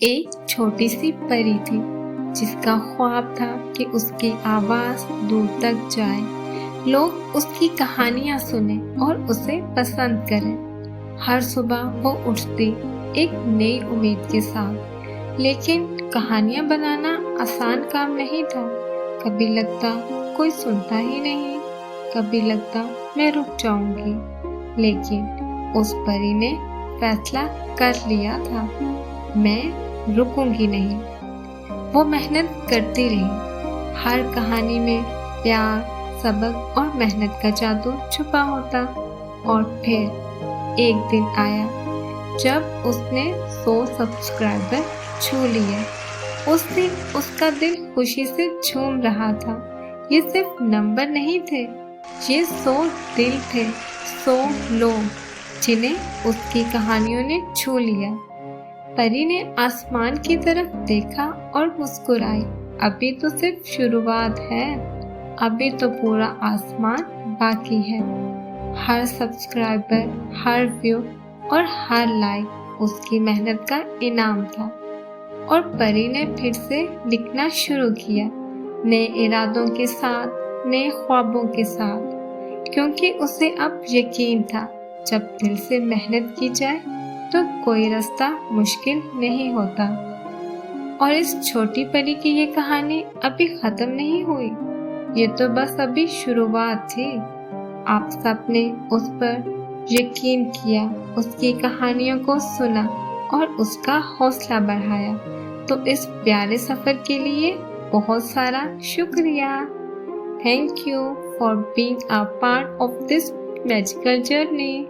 एक छोटी सी परी थी जिसका ख्वाब था कि उसकी आवाज दूर तक जाए, लोग उसकी कहानियां सुने और उसे पसंद करें। हर सुबह वो उठती एक नई उम्मीद के साथ, लेकिन कहानियां बनाना आसान काम नहीं था। कभी लगता कोई सुनता ही नहीं, कभी लगता मैं रुक जाऊंगी, लेकिन उस परी ने फैसला कर लिया था, मैं रुकूंगी नहीं। वो मेहनत करती रही। हर कहानी में प्यार, सब्र और मेहनत का जादू छुपा होता। और फिर एक दिन आया जब उसने 100 सब्सक्राइबर छू लिए। उस दिन उसका दिल खुशी से झूम रहा था। ये सिर्फ नंबर नहीं थे, ये 100 दिल थे, 100 लोग जिन्हें उसकी कहानियों ने छू लिया। परी ने आसमान की तरफ देखा और मुस्कुराई। अभी तो सिर्फ शुरुआत है, अभी तो पूरा आसमान बाकी है। हर सब्सक्राइबर, हर व्यू और हर लाइक उसकी मेहनत का इनाम था। और परी ने फिर से लिखना शुरू किया, नए इरादों के साथ, नए ख्वाबों के साथ, क्योंकि उसे अब यकीन था जब दिल से मेहनत की जाए तो कोई रास्ता मुश्किल नहीं होता। और इस छोटी परी की ये कहानी अभी खत्म नहीं हुई, ये तो बस अभी शुरुआत थी। आप सबने उस पर यकीन किया, उसकी कहानियों को सुना और उसका हौसला बढ़ाया। तो इस प्यारे सफर के लिए बहुत सारा शुक्रिया। Thank you for being a part of this magical journey.